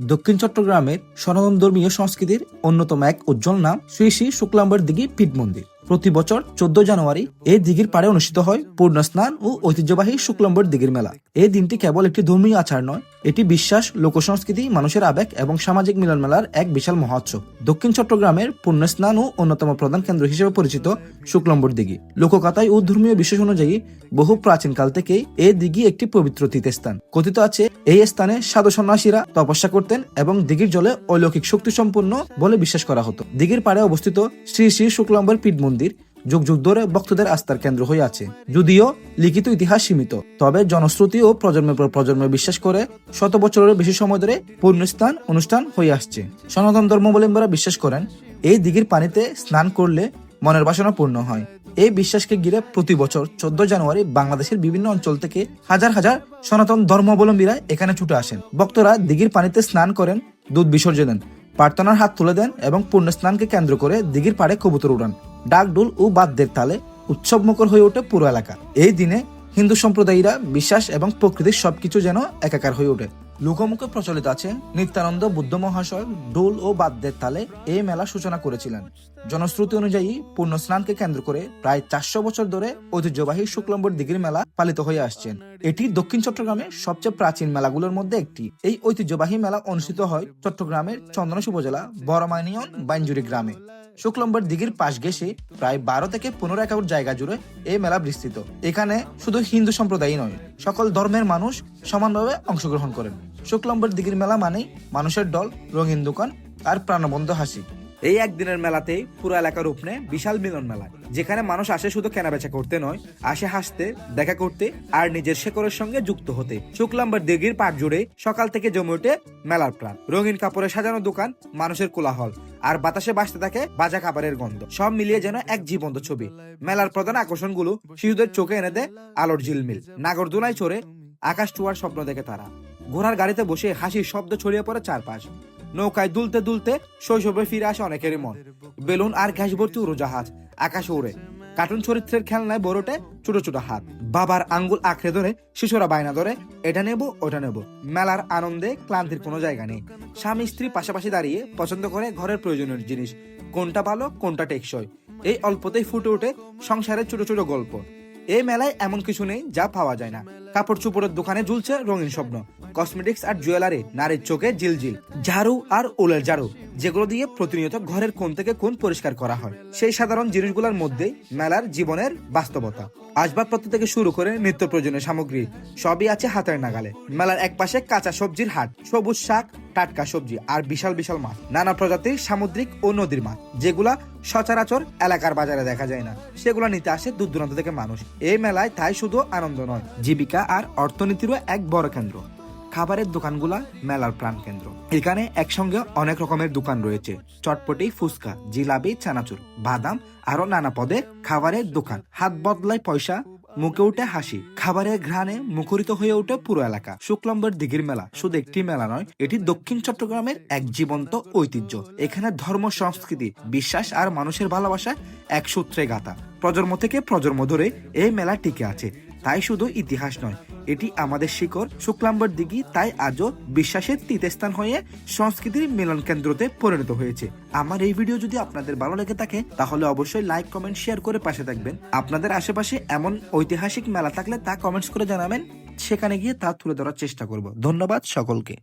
দক্ষিণ চট্টগ্রামের সনাতন ধর্মীয় সংস্কৃতির অন্যতম এক উজ্জ্বল নাম শ্রী শ্রী শুক্লাম্বর দিঘি পীঠ মন্দির। প্রতি বছর 14 জানুয়ারি এই দিঘির পাড়ে অনুষ্ঠিত হয় পূর্ণ স্নান ও ঐতিহ্যবাহী শুক্লাম্বর দিঘির মেলা। এই দিনটি কেবল একটি ধর্মীয় আচার নয়, এটি বিশ্বাস, লোকসংস্কৃতি, মানুষের আবেগ এবং সামাজিক মিলন মেলার এক বিশাল মহোৎসব। দক্ষিণ চট্টগ্রামের পূর্ণ স্নান ও অন্যতম প্রধান কেন্দ্র হিসেবে পরিচিত শুক্লাম্বর দিঘি। লোককথায় ও ধর্মীয় বিশ্বাস অনুযায়ী বহু প্রাচীনকাল থেকেই এই দিঘি একটি পবিত্র তীর্থস্থান। কথিত আছে এই স্থানে সাধু সন্ন্যাসীরা তপস্যা করতেন এবং দিঘির জলে অলৌকিক শক্তি সম্পন্ন বলে বিশ্বাস করা হতো। দিঘির পাড়ে অবস্থিত শ্রী শ্রী শুক্লাম্বর পীঠ মন্দির যুগ যুগ ধরে ভক্তদের আস্থার কেন্দ্র হয়ে আছে। যদিও লিখিত ইতিহাস সীমিত, তবে জনশ্রুতি ও প্রজন্মের পর প্রজন্ম বিশ্বাস করে শত বছরের বেশি সময় ধরে পূর্ণস্থান অনুষ্ঠান হয়ে আসছে। সনাতন ধর্মাবলম্বীরা বিশ্বাস করেন এই দিঘির পানিতে স্নান করলে মনের বাসনা পূর্ণ হয়। এই বিশ্বাসকে ঘিরে প্রতি বছর 14 জানুয়ারি বাংলাদেশের বিভিন্ন অঞ্চল থেকে হাজার হাজার সনাতন ধর্মাবলম্বীরা এখানে ছুটে আসেন। ভক্তরা দিঘির পানিতে স্নান করেন, দুধ বিসর্জন দেন, প্রার্থনার হাত তুলে দেন এবং পূর্ণ স্নানকে কেন্দ্র করে দিঘির পাড়ে কবুতর উড়ান। ডাক, ডুল ও বাদ্যের তালে উৎসব মুখর হয়ে ওঠে পুরো এলাকা। এই দিনে হিন্দু সম্প্রদায়ীরা বিশ্বাস এবং প্রকৃতির সবকিছু যেন একাকার হয়ে ওঠে। লোকমুখে প্রচলিত আছে নিত্যানন্দ বুদ্ধ মহাশয় ডোল ও বাদ্যের তালে এই মেলা সূচনা করেছিলেন। জনশ্রুতি অনুযায়ী পূর্ণ স্নানকে কেন্দ্র করে প্রায় 400 বছর ধরে ঐতিহ্যবাহী শুক্লাম্বর দিঘির মেলা পালিত হয়ে আসছেন। এটি দক্ষিণ চট্টগ্রামের সবচেয়ে প্রাচীন মেলাগুলোর মধ্যে একটি। এই ঐতিহ্যবাহী মেলা অনুষ্ঠিত হয় চট্টগ্রামের চন্দনাইশ উপজেলা বড়মাই ইউনিয়ন বাইনজুরি গ্রামে। শুক্লাম্বর দিঘির পাশ ঘেঁষে প্রায় 12 থেকে 15 একর জায়গা জুড়ে এই মেলা বিস্তৃত। এখানে শুধু হিন্দু সম্প্রদায় নয়, সকল ধর্মের মানুষ সমানভাবে অংশগ্রহণ করেন। শুক্লাম্বর দিঘির মেলা মানেই মানুষের দল, রঙিন দোকান আর প্রাণবন্ত হাসি। এই একদিনের মেলাতেই পুরো এলাকার রূপ নেয় বিশাল মিলন মেলা, যেখানে মানুষ আসে শুধু কেনাবেচা করতে নয়, আসে হাসতে, দেখা করতে আর নিজের শেকড়ের সঙ্গে যুক্ত হতে। শুক্লাম্বর দিঘির পাড় জুড়ে সকাল থেকে জমে ওঠে মেলার প্রাণ। রঙিন কাপড়ে সাজানো দোকান, মানুষের কোলাহল আর বাতাসে বাসতে থাকে ভাজা খাবারের গন্ধ, সব মিলিয়ে যেন এক জীবন্ত ছবি। মেলার প্রধান আকর্ষণগুলো শিশুদের চোখে এনে দেয় আলোর ঝিলমিল। নাগরদোলায় চড়ে আকাশ ছোঁয়ার স্বপ্ন দেখে তারা। ঘোড়ার গাড়িতে বসে হাসির শব্দ ছড়িয়ে পড়ে চারপাশ। নৌকায় দুলতে দুলতে শৈশবে ফিরে আসে অনেকেরই মন। বেলুন আর গ্যাস ভর্তি উড়োজাহাজ আকাশে উড়ে। কার্টুন চরিত্রের খেলনায় বড় ওঠে ছোট ছোট হাত। বাবার আঙ্গুল আঁকড়ে ধরে শিশুরা বায়না ধরে এটা নেব ওটা নেব। মেলার আনন্দে ক্লান্তির কোনো জায়গা নেই। স্বামী স্ত্রী পাশাপাশি দাঁড়িয়ে পছন্দ করে ঘরের প্রয়োজনীয় জিনিস, কোনটা ভালো কোনটা টেকসই। এই অল্পতেই ফুটে ওঠে সংসারের ছোট ছোট গল্প। এই মেলায় এমন কিছু নেই যা পাওয়া যায় না। কাপড় চোপড়ের দোকানে ঝুলছে রঙিন স্বপ্ন, কসমেটিক্স আর জুয়েলারি, নারীর চোখে ঝিলঝিল, ঝাড়ু আর ওলের ঝাড়ু, যেগুলো দিয়ে প্রতিনিয়ত ঘরের কোণ থেকে কোণ পরিষ্কার করা হয়। সেই সাধারণ জিনিসগুলোর মধ্যেই মেলার জীবনের বাস্তবতা। আসবাবপত্র থেকে শুরু করে নিত্য প্রয়োজনীয় সামগ্রী সবই আছে হাতের নাগালে। মেলার এক পাশে কাঁচা সবজির হাট, সবুজ শাক, টাটকা সবজি আর বিশাল বিশাল মাছ, নানা প্রজাতির সামুদ্রিক ও নদীর মাছ, যেগুলা সচরাচর এলাকার বাজারে দেখা যায় না। সেগুলো নিতে আসে দূর দূরান্ত থেকে মানুষ। এই মেলায় তাই শুধু আনন্দ নয়, জীবিকা আর অর্থনীতিরও এক বড় কেন্দ্র। খাবারের দোকানগুলা মেলার প্রাণ কেন্দ্র। এখানে একসঙ্গে অনেক রকমের দোকান রয়েছে। চটপটি, ফুচকা, জিলাপি, চানাচুর, বাদাম আরো নানা পদে খাবারের দোকান। হাত বদলায় পয়সা, মুখে উঠে হাসি, খাবারের ঘ্রাণে মুখরিত হয়ে ওঠে পুরো এলাকা। শুক্লাম্বর দিঘির মেলা শুধু একটি মেলা নয়, এটি দক্ষিণ চট্টগ্রামের এক জীবন্ত ঐতিহ্য। এখানে ধর্ম, সংস্কৃতি, বিশ্বাস আর মানুষের ভালোবাসা এক সূত্রে গাঁথা। প্রজন্ম থেকে প্রজন্ম ধরে এই মেলা টিকে আছে। তাই শুধু ইতিহাস নয়, এটি আমাদের শিকড়। শুক্লাম্বর দিঘি তাই আজও বিশ্বাসের তীর্থস্থান হয়ে সংস্কৃতির মিলন কেন্দ্রতে পরিণত হয়েছে। আমার এই ভিডিও যদি আপনাদের ভালো লেগে থাকে তাহলে অবশ্যই লাইক, কমেন্ট, শেয়ার করে পাশে থাকবেন। আপনাদের আশেপাশে এমন ঐতিহাসিক মেলা থাকলে তা কমেন্টস করে জানাবেন, সেখানে গিয়ে তা তুলে ধরার চেষ্টা করব। ধন্যবাদ সকলকে।